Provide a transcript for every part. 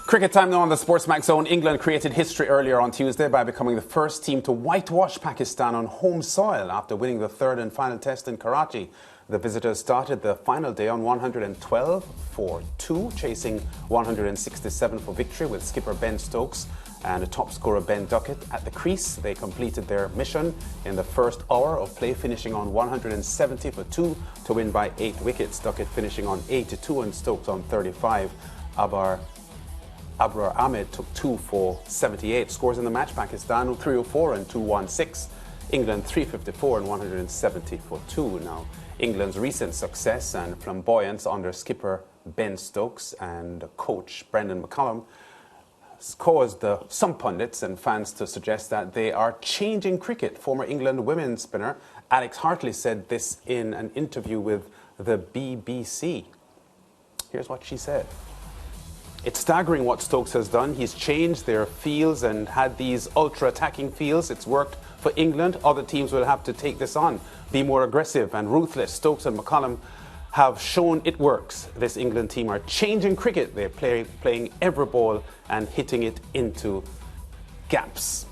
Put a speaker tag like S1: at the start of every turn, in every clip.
S1: Cricket time now on the SportsMax Zone. England created history earlier on Tuesday by becoming the first team to whitewash Pakistan on home soil after winning the third and final test in Karachi. The visitors started the final day on 112 for 2, chasing 167 for victory with skipper Ben Stokes and top scorer Ben Duckett at the crease. They completed their mission in the first hour of play, finishing on 170 for 2 to win by 8 wickets. Duckett finishing on 82 and Stokes on 35. Abrar Ahmed took 2 for 78. Scores in the match: Pakistan 304 and 216. England 354 and 170 for 2. Now, England's recent success and flamboyance under skipper Ben Stokes and coach Brendan McCullum has caused some pundits and fans to suggest that they are changing cricket. Former England women's spinner Alex Hartley said this in an interview with the BBC. Here's what she said. It's staggering what Stokes has done. He's changed their fields and had these ultra-attacking fields. It's worked for England. Other teams will have to take this on, be more aggressive and ruthless. Stokes and McCullum have shown it works. This England team are changing cricket. They're playing every ball and hitting it into gaps.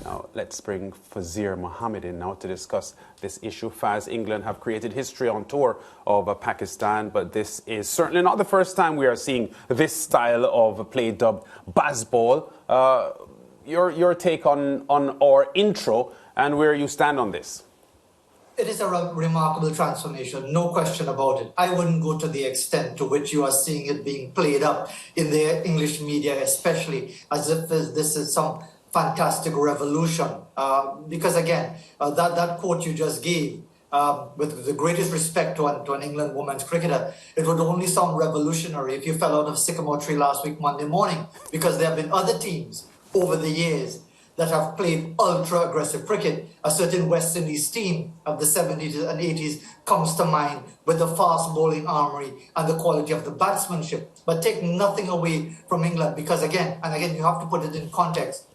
S1: Now, let's bring Fazir Mohammed in now to discuss this issue. Faz, England have created history on tour of Pakistan, but this is certainly not the first time we are seeing this style of play dubbed Bazball. Your take on our intro and where you stand on this?
S2: It is a remarkable transformation, no question about it. I wouldn't go to the extent to which you are seeing it being played up in the English media, especially as if this is some fantastic revolution, because again, that quote you just gave, with the greatest respect to an England women's cricketer, it would only sound revolutionary if you fell out of sycamore tree last week Monday morning, because there have been other teams over the years that have played ultra-aggressive cricket. A certain West Indies team of the 70s and 80s comes to mind with the fast bowling armory and the quality of the batsmanship. But take nothing away from England, because again, you have to put it in context.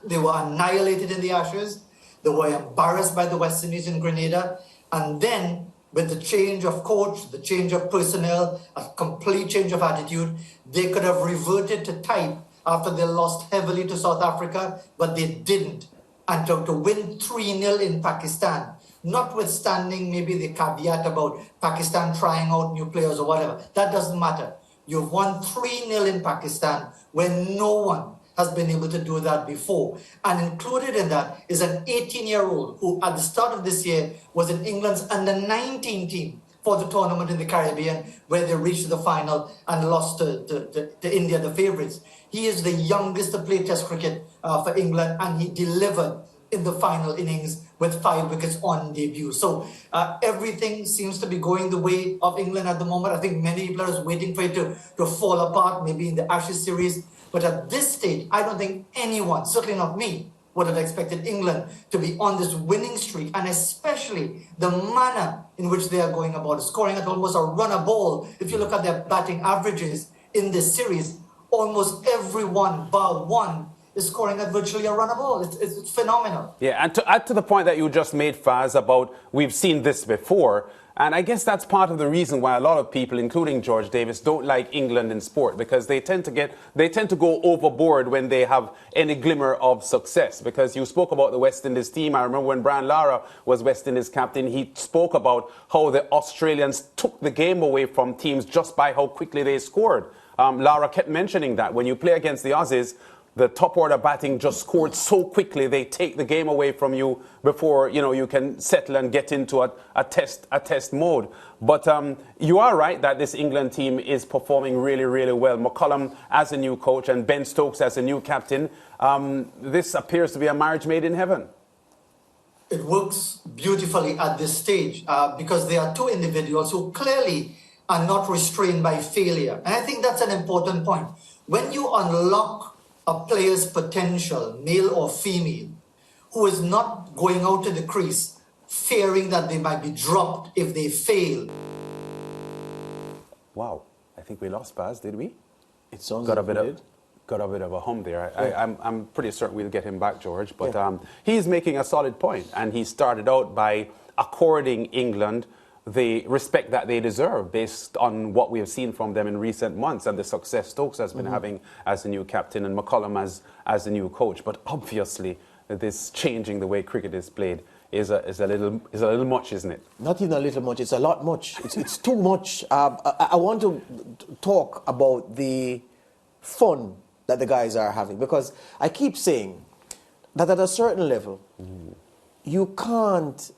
S2: They were annihilated in the Ashes. They were embarrassed by the West Indies in Grenada. And then, with the change of coach, the change of personnel, a complete change of attitude, they could have reverted to type after they lost heavily to South Africa, but they didn't. And to win 3-0 in Pakistan, notwithstanding maybe the caveat about Pakistan trying out new players or whatever, that doesn't matter. You've won 3-0 in Pakistan when no one has been able to do that before. And included in that is an 18-year-old who at the start of this year was in England's under-19 team for the tournament in the Caribbean, where they reached the final and lost to India, the favourites. He is the youngest to play Test cricket for England, and he delivered in the final innings with 5 wickets on debut. So everything seems to be going the way of England at the moment. I think many people are waiting for it to fall apart, maybe in the Ashes series. But at this stage, I don't think anyone, certainly not me, would have expected England to be on this winning streak, and especially the manner in which they are going about scoring at almost a run a ball. If you look at their batting averages in this series, almost everyone bar one is scoring at virtually a run a ball. It's phenomenal.
S1: Yeah, and to add to the point that you just made, Faz, about we've seen this before, and I guess that's part of the reason why a lot of people, including George Davis, don't like England in sport, because they tend to go overboard when they have any glimmer of success. Because you spoke about the West Indies team. I remember when Brian Lara was West Indies captain, he spoke about how the Australians took the game away from teams just by how quickly they scored. Lara kept mentioning that when you play against the Aussies, the top order batting just scored so quickly, they take the game away from you before you can settle and get into a test mode. But you are right that this England team is performing really, really well. McCullum as a new coach and Ben Stokes as a new captain. This appears to be a marriage made in heaven.
S2: It works beautifully at this stage because there are two individuals who clearly are not restrained by failure. And I think that's an important point. When you unlock a player's potential, male or female, who is not going out to the crease, fearing that they might be dropped if they fail.
S1: Wow, I think we lost Baz, did we?
S3: It sounds
S1: got
S3: like
S1: a bit of a hum there. I'm pretty certain we'll get him back, George. But he's making a solid point, and he started out by according England the respect that they deserve based on what we have seen from them in recent months and the success Stokes has been having as the new captain and McCullum as the new coach. But obviously, this changing the way cricket is played is a little much, isn't it?
S3: Not even a little much, it's a lot much. It's too much. I want to talk about the fun that the guys are having, because I keep saying that at a certain level, you can't,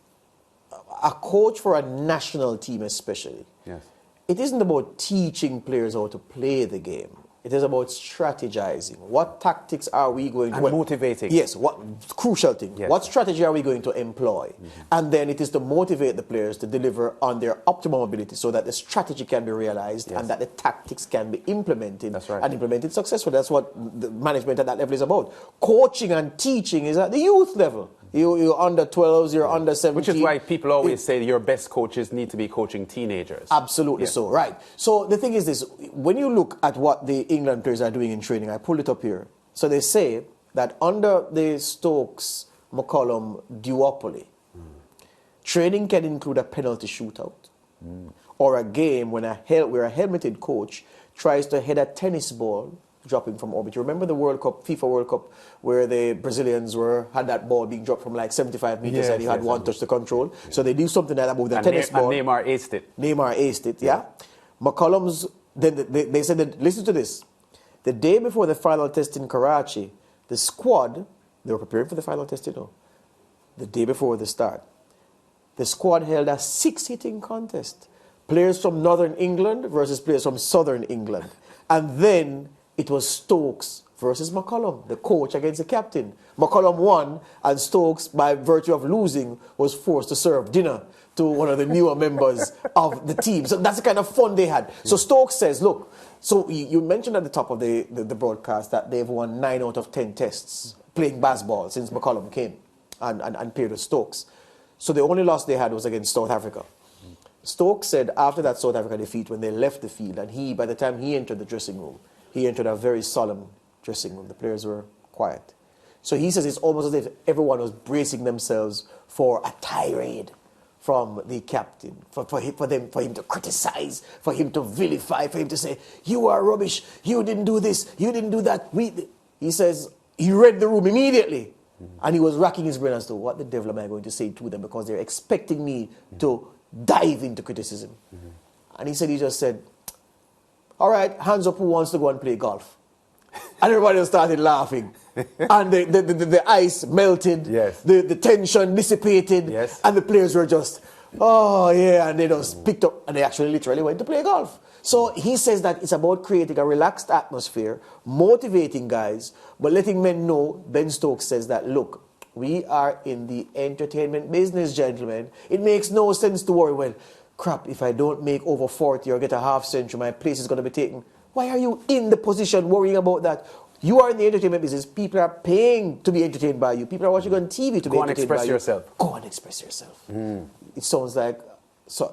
S3: a coach for a national team especially,
S1: yes,
S3: it isn't about teaching players how to play the game. It is about strategizing. What tactics are we going to...
S1: And motivating.
S3: Yes, what crucial thing.
S1: Yes.
S3: What strategy are we going to employ? And then it is to motivate the players to deliver on their optimum ability so that the strategy can be realized and that the tactics can be implemented.
S1: That's right.
S3: And implemented successfully. That's what the management at that level is about. Coaching and teaching is at the youth level. You're under 12s, you're under 17.
S1: Which is why people always say your best coaches need to be coaching teenagers.
S3: Absolutely so, right. So the thing is this, when you look at what the England players are doing in training, I pulled it up here. So they say that under the Stokes McCullum duopoly, training can include a penalty shootout or a game when where a helmeted coach tries to head a tennis ball dropping from orbit. You remember the World Cup, FIFA World Cup, where the Brazilians had that ball being dropped from like 75 meters and you had one touch to control. Yeah. So they do something like that with the tennis ball.
S1: And Neymar aced it.
S3: Neymar aced it, yeah. McCullum's, then they said that, listen to this. The day before the final test in Karachi, the squad, they were preparing for the final test, you know, the day before the start, the squad held a 6-hitting contest. Players from Northern England versus players from Southern England. And then it was Stokes versus McCullum, the coach against the captain. McCullum won, and Stokes, by virtue of losing, was forced to serve dinner to one of the newer members of the team. So that's the kind of fun they had. So Stokes says, look, so you mentioned at the top of the broadcast that they've won 9 out of 10 tests playing basketball since McCullum came and played with Stokes. So the only loss they had was against South Africa. Stokes said after that South Africa defeat, when they left the field, and by the time he entered the dressing room, he entered a very solemn dressing room. The players were quiet. So he says it's almost as if everyone was bracing themselves for a tirade from the captain, for him to criticize, for him to vilify, for him to say, you are rubbish, you didn't do this, you didn't do that. He says he read the room immediately, and he was racking his brain as to what the devil am I going to say to them, because they're expecting me to dive into criticism. And he just said, all right, hands up who wants to go and play golf. And everybody started laughing. And the ice melted,
S1: yes.
S3: the tension dissipated,
S1: yes.
S3: And the players were just, oh yeah, and they just picked up, and they actually literally went to play golf. So he says that it's about creating a relaxed atmosphere, motivating guys, but letting men know. Ben Stokes says that, look, we are in the entertainment business, gentlemen. It makes no sense to worry, well, crap, if I don't make over 40 or get a half century, my place is going to be taken. Why are you in the position worrying about that? You are in the entertainment business. People are paying to be entertained by you. People are watching on TV to be entertained by you.
S1: Go and express yourself.
S3: Go and express yourself. It sounds like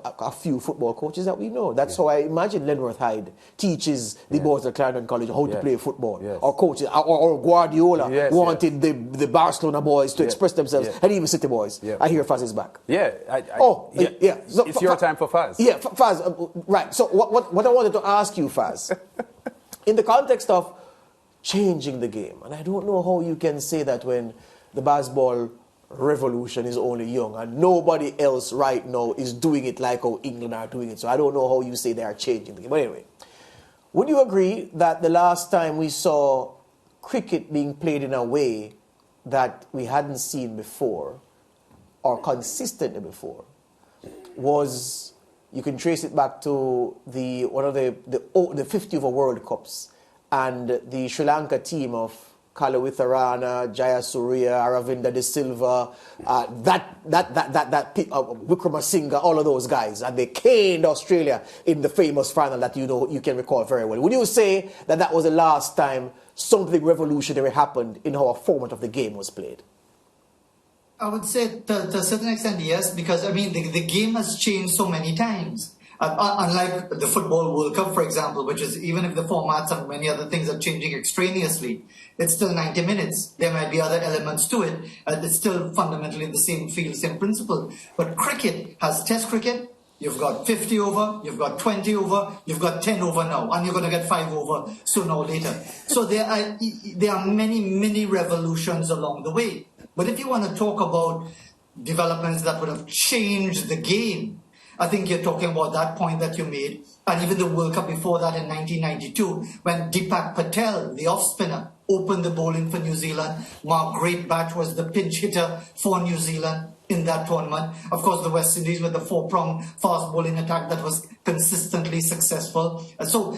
S3: a few football coaches that we know. That's how I imagine Lenworth Hyde teaches the boys at Clarendon College how to play football.
S1: Yes.
S3: Or coaches, or Guardiola wanted the Barcelona boys to express themselves, and even City boys. I hear Faz is back.
S1: Yeah.
S3: So,
S1: it's your time for Faz.
S3: Yeah, Faz, right. So what I wanted to ask you, Faz, in the context of changing the game, and I don't know how you can say that when the basketball revolution is only young and nobody else right now is doing it like how England are doing it. So I don't know how you say they are changing the game. But anyway, would you agree that the last time we saw cricket being played in a way that we hadn't seen before or consistently before was, you can trace it back to one of the 50 over World Cups, and the Sri Lanka team of Kalawitharana, Jayasuriya, Aravinda De Silva, Wickramasinghe, all of those guys, and they caned Australia in the famous final that you can recall very well. Would you say that was the last time something revolutionary happened in how a format of the game was played?
S2: I would say to a certain extent, yes, because I mean the game has changed so many times. Unlike the Football World Cup, for example, which is, even if the formats and many other things are changing extraneously, it's still 90 minutes. There might be other elements to it. It's still fundamentally the same field, same principle. But cricket has Test cricket, you've got 50 over, you've got 20 over, you've got 10 over now, and you're going to get 5 over sooner or later. So there are many, many revolutions along the way. But if you want to talk about developments that would have changed the game, I think you're talking about that point that you made, and even the World Cup before that in 1992, when Deepak Patel, the off-spinner, opened the bowling for New Zealand. Mark Greatbatch was the pinch hitter for New Zealand in that tournament. Of course, the West Indies with the 4-pronged fast bowling attack that was consistently successful. So,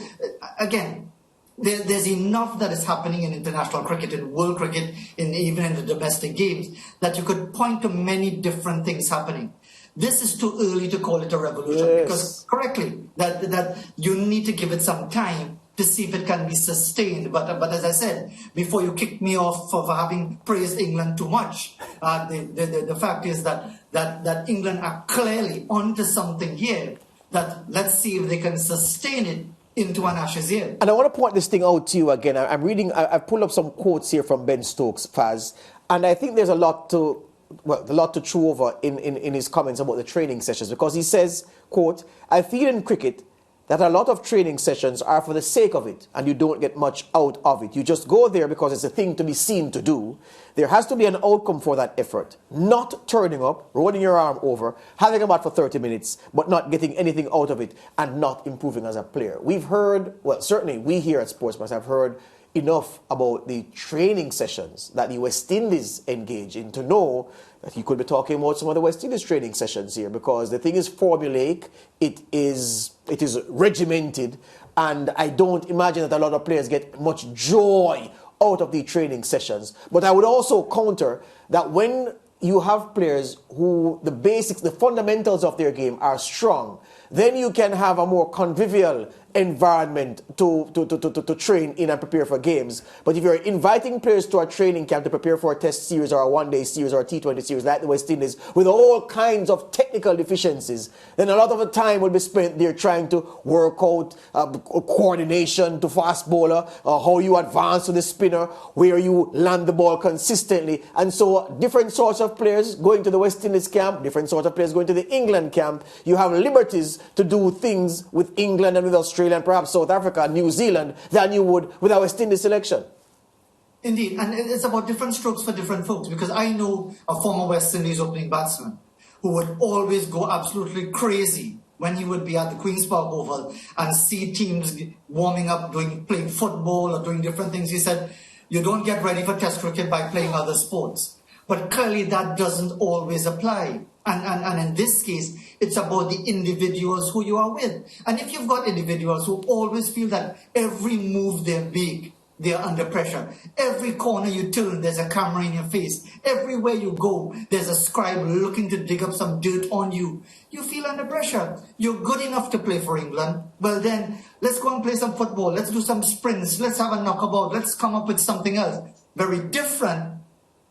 S2: again, there's enough that is happening in international cricket, in world cricket, even in the domestic games, that you could point to many different things happening. This is too early to call it a revolution, because correctly, that you need to give it some time to see if it can be sustained. But as I said, before you kick me off for having praised England too much, the fact is that England are clearly onto something here, that let's see if they can sustain it into an Ashes year.
S3: And I want to point this thing out to you again. I'm reading, I've pulled up some quotes here from Ben Stokes, Faz, and I think there's a lot to chew over in his comments about the training sessions, because he says, quote, "I feel in cricket that a lot of training sessions are for the sake of it, and you don't get much out of it. You just go there because it's a thing to be seen to do. There has to be an outcome for that effort. Not turning up, rolling your arm over, having a bat for 30 minutes, but not getting anything out of it, and not improving as a player." We've heard, well, certainly we here at SportsMax have heard enough about the training sessions that the West Indies engage in to know that you could be talking about some of the West Indies training sessions here, because the thing is formulaic, it is regimented, and I don't imagine that a lot of players get much joy out of the training sessions. But I would also counter that when you have players who the basics, the fundamentals of their game are strong, then you can have a more convivial environment to train in and prepare for games. But if you're inviting players to a training camp to prepare for a test series or a one-day series or a T20 series like the West Indies with all kinds of technical deficiencies, then a lot of the time will be spent there trying to work out coordination to fast bowler, how you advance to the spinner, where you land the ball consistently. And so different sorts of players going to the West Indies camp, different sorts of players going to the England camp. You have liberties to do things with England and with Australia and perhaps South Africa and New Zealand than you would with our West Indies selection.
S2: Indeed, and it's about different strokes for different folks, because I know a former West Indies opening batsman who would always go absolutely crazy when he would be at the Queen's Park Oval and see teams warming up, playing football or doing different things. He said, you don't get ready for Test cricket by playing other sports. But clearly that doesn't always apply. And in this case, it's about the individuals who you are with. And if you've got individuals who always feel that every move they make, they are under pressure. Every corner you turn, there's a camera in your face. Everywhere you go, there's a scribe looking to dig up some dirt on you. You feel under pressure. You're good enough to play for England. Well then, let's go and play some football. Let's do some sprints. Let's have a knockabout. Let's come up with something else. Very different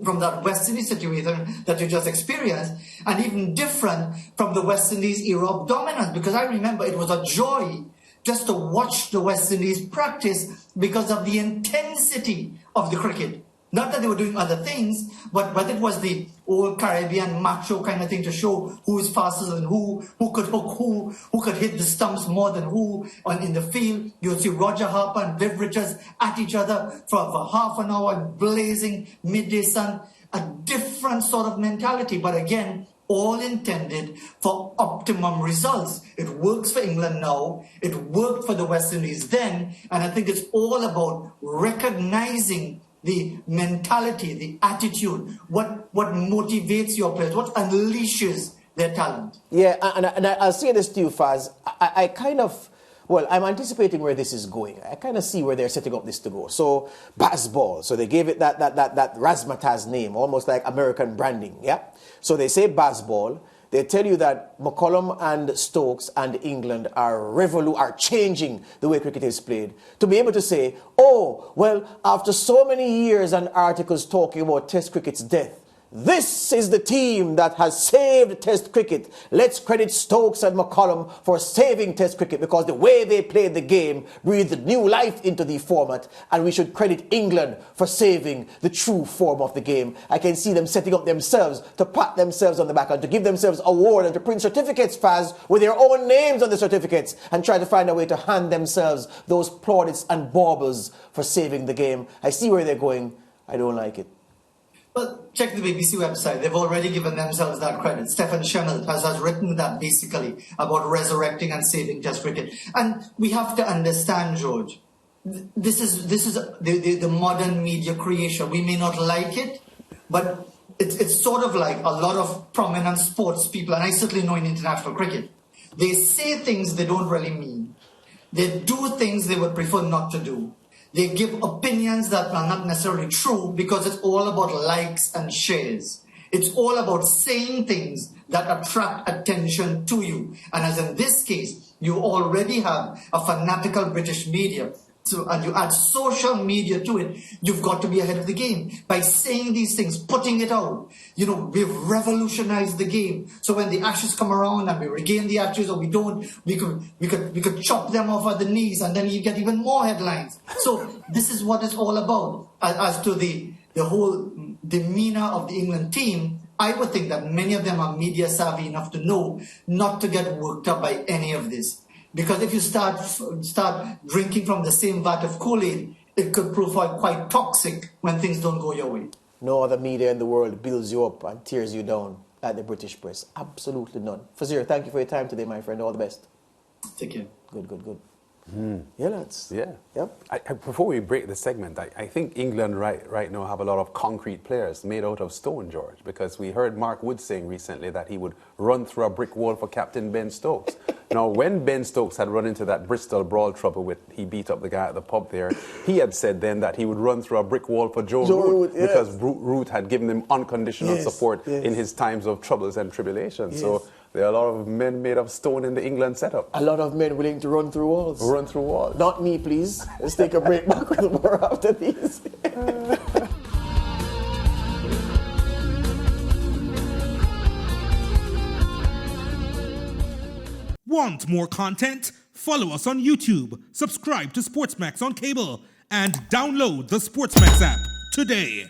S2: from that West Indies situation that you just experienced, and even different from the West Indies era of dominance, because I remember it was a joy just to watch the West Indies practice because of the intensity of the cricket. Not that they were doing other things, but it was the old Caribbean macho kind of thing to show who is faster than who could hook who could hit the stumps more than who. In the field, you'll see Roger Harper and Viv Richards at each other for half an hour, blazing midday sun. A different sort of mentality, but again, all intended for optimum results. It works for England now. It worked for the West Indies then, and I think it's all about recognizing the mentality, the attitude, what motivates your players, what unleashes their talent.
S3: Yeah, and I'll say this to you, Faz. I kind of, well, I'm anticipating where this is going. I kind of see where they're setting up this to go. So, baseball. So they gave it that razzmatazz name, almost like American branding, yeah? So they say baseball. They tell you that McCullum and Stokes and England are changing the way cricket is played. To be able to say, oh, well, after so many years and articles talking about Test cricket's death, This is the team that has saved Test cricket. Let's credit Stokes and McCullum for saving Test cricket, because the way they played the game breathed new life into the format, and we should credit England for saving the true form of the game. I can see them setting up themselves to pat themselves on the back and to give themselves awards and to print certificates, Faz, with their own names on the certificates, and try to find a way to hand themselves those plaudits and baubles for saving the game. I see where they're going. I don't like it.
S2: Well, check the BBC website. They've already given themselves that credit. Stephen Schemmel has written that basically about resurrecting and saving Test cricket. And we have to understand, George, this is the modern media creation. We may not like it, but it's sort of like a lot of prominent sports people, and I certainly know in international cricket, they say things they don't really mean. They do things they would prefer not to do. They give opinions that are not necessarily true because it's all about likes and shares. It's all about saying things that attract attention to you. And as in this case, you already have a fanatical British media. So, and you add social media to it, you've got to be ahead of the game. By saying these things, putting it out, we've revolutionized the game. So when the Ashes come around and we regain the Ashes or we don't, we could chop them off at the knees, and then you get even more headlines. So this is what it's all about. As to the whole demeanor of the England team, I would think that many of them are media savvy enough to know not to get worked up by any of this. Because if you start drinking from the same vat of Kool-Aid, it could prove quite toxic when things don't go your way.
S3: No other media in the world builds you up and tears you down like the British press. Absolutely none. Fazir, thank you for your time today, my friend. All the best.
S2: Take care.
S3: Good. Yeah, lads.
S1: Yeah.
S3: Yep.
S1: Before we break the segment, I think England right now have a lot of concrete players made out of stone, George, because we heard Mark Wood saying recently that he would run through a brick wall for Captain Ben Stokes. Now, when Ben Stokes had run into that Bristol brawl trouble he beat up the guy at the pub there, he had said then that he would run through a brick wall for Joe Root,
S3: yes,
S1: because Root had given him unconditional support in his times of troubles and tribulations.
S3: Yes.
S1: So there are a lot of men made of stone in the England setup.
S3: A lot of men willing to run through walls.
S1: Run through walls.
S3: Not me, please. Let's take a break. Back with more after these.
S4: Want more content? Follow us on YouTube, subscribe to SportsMax on cable, and download the SportsMax app today.